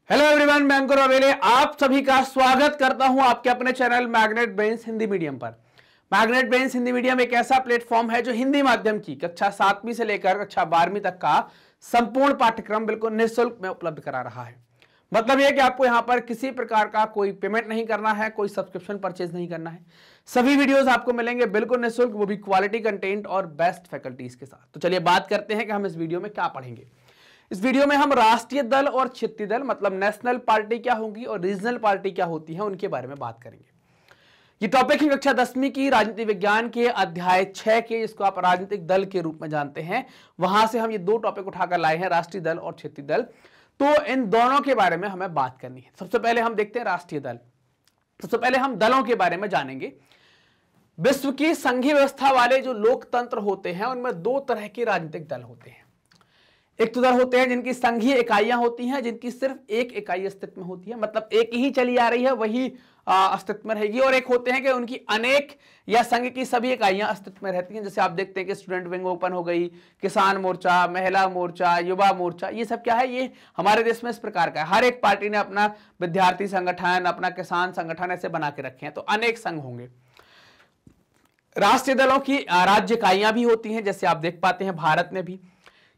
Hello everyone, मैं अंकुर अवेले आप सभी का स्वागत करता हूं आपके अपने channel magnet brains Hindi medium पर। मैग्नेट ब्रेन्स हिंदी मीडियम एक ऐसा प्लेटफॉर्म है जो हिंदी माध्यम की कक्षा 7वीं से लेकर कक्षा 12वीं तक का संपूर्ण पाठ्यक्रम बिल्कुल निःशुल्क में उपलब्ध करा रहा है। मतलब यह कि आपको यहां पर किसी प्रकार का कोई पेमेंट नहीं करना है, कोई सब्सक्रिप्शन परचेज नहीं करना है। सभी वीडियोस आपको मिलेंगे बिल्कुल निःशुल्क, वो भी क्वालिटी कंटेंट और बेस्ट फैकल्टीज के साथ। तो चलिए बात करते हैं कि हम इस वीडियो में क्या पढ़ेंगे। इस वीडियो में हम राष्ट्रीय दल और क्षेत्रीय दल मतलब नेशनल पार्टी क्या होंगी और रीजनल पार्टी क्या होती है उनके बारे में बात करेंगे। ये टॉपिक है कक्षा 10वीं की राजनीति विज्ञान के अध्याय 6 के, जिसको आप राजनीतिक दल के रूप में जानते हैं। वहां से हम ये दो टॉपिक उठाकर लाए हैं, राष्ट्रीय दल और क्षेत्रीय दल। तो इन दोनों के बारे में हमें बात करनी है। सबसे पहले हम देखते हैं राष्ट्रीय दल। सबसे पहले हम दलों के बारे में जानेंगे। विश्व की संघीय व्यवस्था वाले जो लोकतंत्र होते हैं उनमें दो तरह के राजनीतिक दल होते हैं। एक तो दल होते हैं जिनकी संघीय इकाइयां होती हैं, जिनकी सिर्फ एक इकाई अस्तित्व में होती है, मतलब एक ही चली आ रही है वही अस्तित्व में रहेगी। और एक होते हैं कि उनकी अनेक या संघ की सभी इकाइयां अस्तित्व में रहती हैं। जैसे आप देखते हैं कि स्टूडेंट विंग ओपन हो गई, किसान मोर्चा, महिला मोर्चा, युवा मोर्चा, ये सब क्या है, ये हमारे देश में इस प्रकार का है। हर एक पार्टी ने अपना विद्यार्थी संगठन, अपना किसान संगठन ऐसे बना के रखे हैं। तो अनेक संघ होंगे। राष्ट्रीय दलों की राज्य इकाइयां भी होती हैं, जैसे आप देख पाते हैं भारत में भी।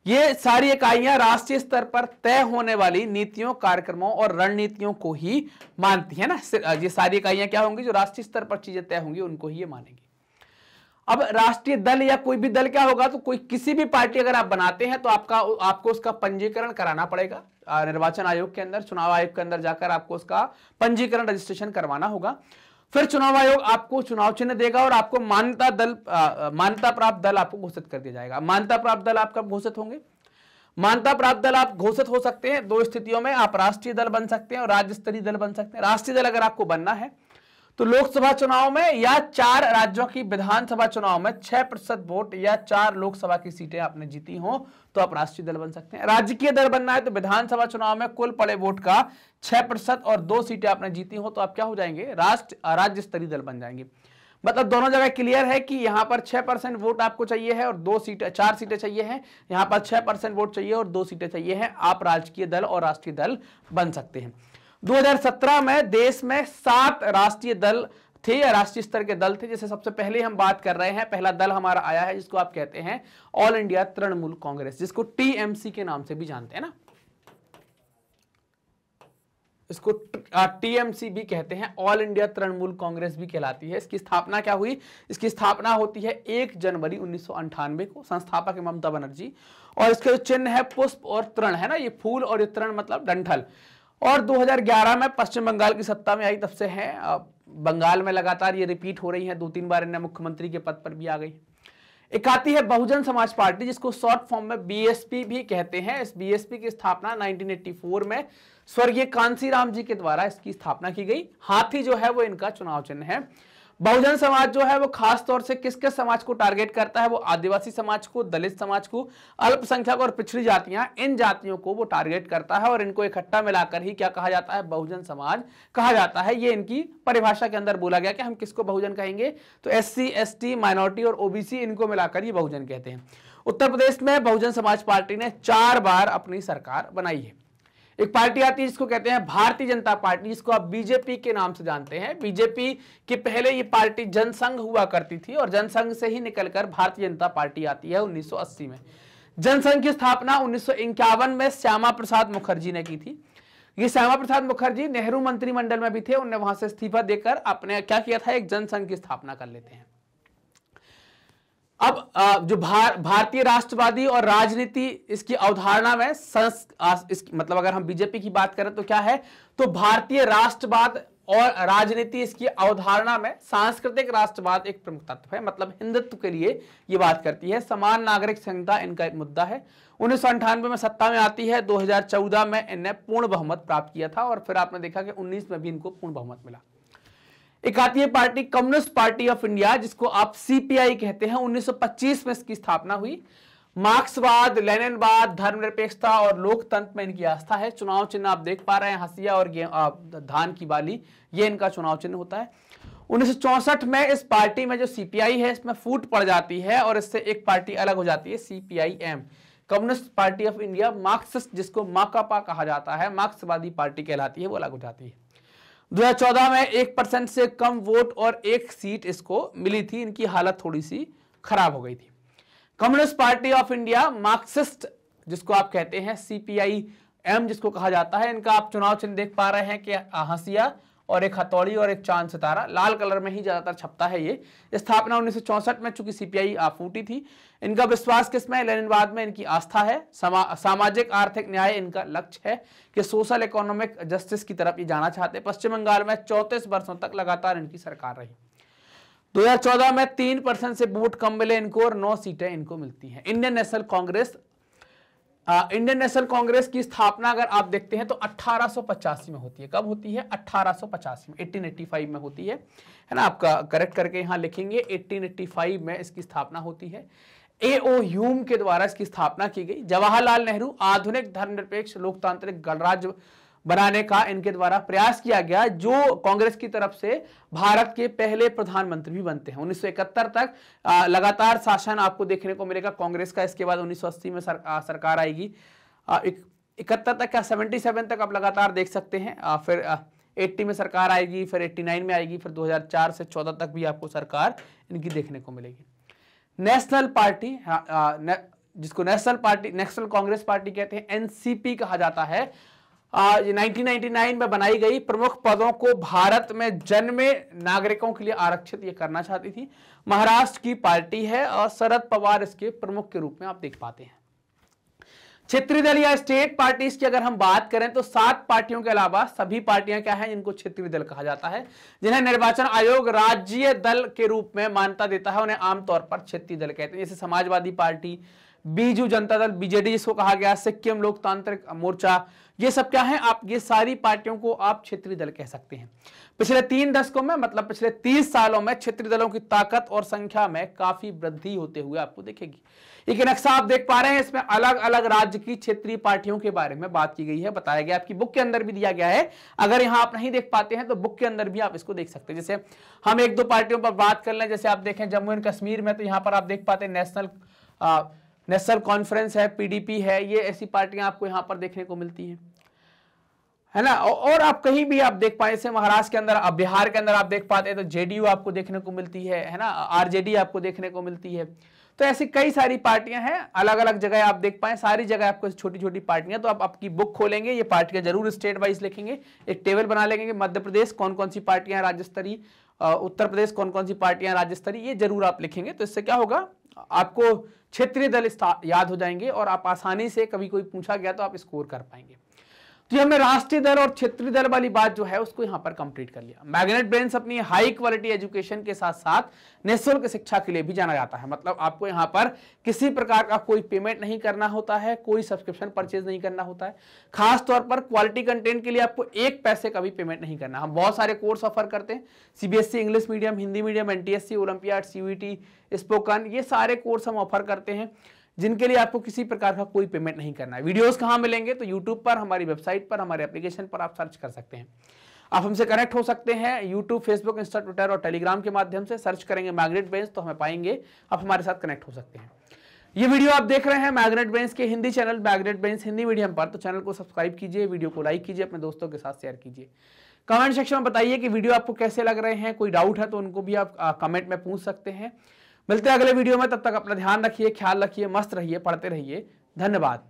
ये सारी इकाइयां राष्ट्रीय स्तर पर तय होने वाली नीतियों, कार्यक्रमों और रणनीतियों को ही मानती है ना। ये सारी इकाइयां क्या होंगी, जो राष्ट्रीय स्तर पर चीजें तय होंगी उनको ही ये मानेंगी। अब राष्ट्रीय दल या कोई भी दल क्या होगा, तो कोई किसी भी पार्टी अगर आप बनाते हैं तो आपको उसका पंजीकरण कराना पड़ेगा। निर्वाचन आयोग के अंदर, चुनाव आयोग के अंदर जाकर आपको उसका पंजीकरण, रजिस्ट्रेशन करवाना होगा। फिर चुनाव आयोग आपको चुनाव चिन्ह देगा और आपको मान्यता प्राप्त दल आपको घोषित कर दिया जाएगा। मान्यता प्राप्त दल आप कब घोषित होंगे? मान्यता प्राप्त दल आप घोषित हो सकते हैं दो स्थितियों में। आप राष्ट्रीय दल बन सकते हैं और राज्य स्तरीय दल बन सकते हैं। राष्ट्रीय दल अगर आपको बनना है तो लोकसभा चुनाव में या 4 राज्यों की विधानसभा चुनाव में 6% वोट या 4 लोकसभा की सीटें आपने जीती हो तो आप राष्ट्रीय दल बन सकते हैं। राजकीय दल बनना है तो विधानसभा चुनाव में कुल पड़े वोट का 6% और 2 सीटें आपने जीती हो तो आप क्या हो जाएंगे, राज्य स्तरीय दल बन जाएंगे। मतलब दोनों जगह क्लियर है कि यहां पर 6% वोट आपको चाहिए है और 4 सीटें चाहिए हैं। यहां पर 6% वोट चाहिए और 2 सीटें चाहिए हैं। आप राजकीय दल और राष्ट्रीय दल बन सकते हैं। 2017 में देश में 7 राष्ट्रीय दल थे या राष्ट्रीय स्तर के दल थे। जैसे सबसे पहले हम बात कर रहे हैं, पहला दल हमारा आया है जिसको आप कहते हैं ऑल इंडिया तृणमूल कांग्रेस, जिसको टीएमसी के नाम से भी जानते हैं ना। इसको टीएमसी भी कहते हैं, ऑल इंडिया तृणमूल कांग्रेस भी कहलाती है। इसकी स्थापना क्या हुई? इसकी स्थापना होती है 1 जनवरी 1998 को। संस्थापक है ममता बनर्जी। और इसका जो चिन्ह है पुष्प और तृण है ना, ये फूल और ये तृण मतलब डंठल। और 2011 में पश्चिम बंगाल की सत्ता में आई, तब से है बंगाल में लगातार ये रिपीट हो रही है। 2-3 बार इन्हें मुख्यमंत्री के पद पर भी आ गई। एक आती है बहुजन समाज पार्टी, जिसको शॉर्ट फॉर्म में बीएसपी भी कहते हैं। इस बीएसपी की स्थापना 1984 में स्वर्गीय कांसीराम जी के द्वारा इसकी स्थापना की गई। हाथी जो है वो इनका चुनाव चिन्ह है। बहुजन समाज जो है वो खास तौर से किस किस समाज को टारगेट करता है? वो आदिवासी समाज को, दलित समाज को, अल्पसंख्यक और पिछड़ी जातियां, इन जातियों को वो टारगेट करता है। और इनको इकट्ठा मिलाकर ही क्या कहा जाता है? बहुजन समाज कहा जाता है। ये इनकी परिभाषा के अंदर बोला गया कि हम किसको बहुजन कहेंगे, तो SC, ST, माइनॉरिटी और OBC, इनको मिलाकर ये बहुजन कहते हैं। उत्तर प्रदेश में बहुजन समाज पार्टी ने 4 बार अपनी सरकार बनाई है। एक पार्टी आती है जिसको कहते हैं भारतीय जनता पार्टी, जिसको आप बीजेपी के नाम से जानते हैं। बीजेपी के पहले ये पार्टी जनसंघ हुआ करती थी और जनसंघ से ही निकलकर भारतीय जनता पार्टी आती है 1980 में। जनसंघ की स्थापना 1951 में श्यामा प्रसाद मुखर्जी ने की थी। ये श्यामा प्रसाद मुखर्जी नेहरू मंत्रिमंडल में भी थे। उन्होंने वहां से इस्तीफा देकर अपने क्या किया था, एक जनसंघ की स्थापना कर लेते हैं। अब जो भारतीय राष्ट्रवादी और राजनीति, इसकी अवधारणा में मतलब अगर हम बीजेपी की बात करें तो क्या है, तो भारतीय राष्ट्रवाद और राजनीति, इसकी अवधारणा में सांस्कृतिक राष्ट्रवाद एक प्रमुख तत्व है। मतलब हिंदुत्व के लिए ये बात करती है। समान नागरिक संहिता इनका एक मुद्दा है। 1998 में सत्ता में आती है। 2014 में इन्हें पूर्ण बहुमत प्राप्त किया था और फिर आपने देखा कि 19 में भी इनको पूर्ण बहुमत मिला। एक आती है party communist party of India, जिसको आप CPI कहते हैं। 1925 में इसकी स्थापना हुई। मार्क्सवाद, लेनिनवाद, धर्मनिरपेक्षता और लोकतंत्र में इनकी आस्था है। चुनाव चिन्ह आप देख पा रहे हैं, हंसिया और धान की बाली, ये इनका चुनाव चिन्ह होता है। 1964 में इस पार्टी में जो CPI है इसमें फूट पड़ जाती है और इससे एक पार्टी अलग हो जाती है, CPIM। Communist party of India, Marxist जिसको माकपा कहा जाता है, मार्क्सवादी पार्टी कहलाती है, वो अलग हो जाती है। 2014 में 1% से कम वोट और 1 सीट इसको मिली थी। इनकी हालत थोड़ी सी खराब हो गई थी। Communist party of India, Marxist जिसको आप कहते हैं, CPIM जिसको कहा जाता है, इनका आप चुनाव चिन्ह देख पा रहे हैं कि हंसिया और एक हथौड़ी और एक चांद सितारा, लाल कलर में ही ज्यादातर छपता है। ये स्थापना 1964 में चूंकि CPI फूटी थी। इनका विश्वास किसमें? लेनिनवाद में इनकी आस्था है। सामाजिक आर्थिक न्याय इनका लक्ष्य है कि सोशल इकोनॉमिक जस्टिस की तरफ ये जाना चाहते हैं। पश्चिम बंगाल में 34 वर्षों तक लगातार इनकी सरकार रही। 2014 में 3% से वोट कम मिले इनको और 9 सीटें इनको मिलती हैं। इंडियन नेशनल कांग्रेस की स्थापना अगर आप देखते हैं तो 1885 में होती है। कब होती है? 1885 में, 1885 में होती है ना। आपका करेक्ट करके यहां लिखेंगे 1885 में इसकी स्थापना होती है। A.O. ह्यूम के द्वारा इसकी स्थापना की गई। जवाहरलाल नेहरू आधुनिक धर्मनिरपेक्ष लोकतांत्रिक गणराज्य बनाने का इनके द्वारा प्रयास किया गया, जो कांग्रेस की तरफ से भारत के पहले प्रधानमंत्री भी बनते हैं। 1971 तक लगातार शासन आपको देखने को मिलेगा कांग्रेस का। इसके बाद 1980 में सरकार आएगी। 71 तक क्या 77 तक आप लगातार देख सकते हैं। फिर 80 में सरकार आएगी, फिर 89 में आएगी, फिर 2004 से 14 तक भी आपको सरकार इनकी देखने को मिलेगी। नेशनल पार्टी जिसको नेशनल कांग्रेस पार्टी कहते हैं, NCP कहा जाता है, 1999 में बनाई गई। प्रमुख पदों को भारत में जन्मे नागरिकों के लिए आरक्षित ये करना चाहती थी। महाराष्ट्र की पार्टी है और शरद पवार इसके प्रमुख के रूप में आप देख पाते हैं। क्षेत्रीय दल या स्टेट पार्टीज की अगर हम बात करें तो 7 पार्टियों के अलावा सभी पार्टियां क्या हैं, जिनको क्षेत्रीय दल कहा जाता है, जिन्हें निर्वाचन आयोग राज्य दल के रूप में मान्यता देता है, उन्हें आमतौर पर क्षेत्रीय दल कहते हैं। जैसे समाजवादी पार्टी, बीजू जनता दल, BJD जिसको कहा गया, सिक्किम लोकतांत्रिक मोर्चा, ये सब क्या है, आप ये सारी पार्टियों को आप क्षेत्रीय दल कह सकते हैं। पिछले 3 दशकों में, मतलब पिछले 30 सालों में क्षेत्रीय दलों की ताकत और संख्या में काफी वृद्धि होते हुए आपको दिखेगी। एक नक्शा आप देख पा रहे हैं, इसमें अलग अलग राज्य की क्षेत्रीय पार्टियों के बारे में बात की गई है, बताया गया, आपकी बुक के अंदर भी दिया गया है। अगर यहां आप नहीं देख पाते हैं तो बुक के अंदर भी आप इसको देख सकते हैं। जैसे हम 1-2 पार्टियों पर बात कर लें, जैसे आप देखें जम्मू एंड कश्मीर में, तो यहां पर आप देख पाते हैं नेशनल कॉन्फ्रेंस है, PDP है, ये ऐसी पार्टियां आपको यहां पर देखने को मिलती हैं, है ना। और आप कहीं भी आप देख पाए, जैसे महाराष्ट्र के अंदर, बिहार के अंदर आप देख पाते हैं तो JDU आपको देखने को मिलती है ना, RJD आपको देखने को मिलती है। तो ऐसी कई सारी पार्टियां हैं, अलग अलग जगह आप देख पाए, सारी जगह आपको छोटी छोटी पार्टियां। तो आप आपकी बुक खोलेंगे, ये पार्टियां जरूर स्टेट वाइज लिखेंगे, एक टेबल बना लेंगे। मध्य प्रदेश कौन कौन सी पार्टियां राज्य स्तरीय, उत्तर प्रदेश कौन कौन सी पार्टियां राज्य स्तरीय, ये जरूर आप लिखेंगे। तो इससे क्या होगा, आपको क्षेत्रीय दल याद हो जाएंगे और आप आसानी से कभी कोई पूछा गया तो आप स्कोर कर पाएंगे। तो हमने राष्ट्रीय दल और क्षेत्रीय दल वाली बात जो है उसको यहां पर कंप्लीट कर लिया। मैग्नेट ब्रेन्स अपनी हाई क्वालिटी एजुकेशन के साथ साथ निःशुल्क शिक्षा के लिए भी जाना जाता है। मतलब आपको यहां पर किसी प्रकार का कोई पेमेंट नहीं करना होता है, कोई सब्सक्रिप्शन परचेज नहीं करना होता है। खास तौर पर क्वालिटी कंटेंट के लिए आपको 1 पैसे का भी पेमेंट नहीं करना। हम बहुत सारे कोर्स ऑफर करते हैं, CBSE English medium, Hindi medium, NTSC, olympiad, CUET, spoken, ये सारे कोर्स हम ऑफर करते हैं जिनके लिए आपको किसी प्रकार का कोई पेमेंट नहीं करना है। वीडियोस कहाँ मिलेंगे? तो यूट्यूब पर, हमारी वेबसाइट पर, हमारे एप्लीकेशन पर आप सर्च कर सकते हैं। आप हमसे कनेक्ट हो सकते हैं यूट्यूब, फेसबुक, इंस्टा, ट्विटर और टेलीग्राम के माध्यम से। सर्च करेंगे मैग्नेट ब्रेन्स तो हमें पाएंगे, आप हमारे साथ कनेक्ट हो सकते हैं। ये वीडियो आप देख रहे हैं मैग्नेट ब्रेन्स के Hindi channel magnet brains Hindi medium पर, तो चैनल को सब्सक्राइब कीजिए, वीडियो को लाइक कीजिए, अपने दोस्तों के साथ शेयर कीजिए। कमेंट सेक्शन में बताइए कि वीडियो आपको कैसे लग रहे हैं, कोई डाउट है तो उनको भी आप कमेंट में पूछ सकते हैं। मिलते हैं अगले वीडियो में, तब तक अपना ध्यान रखिए, ख्याल रखिए, मस्त रहिए, पढ़ते रहिए। धन्यवाद।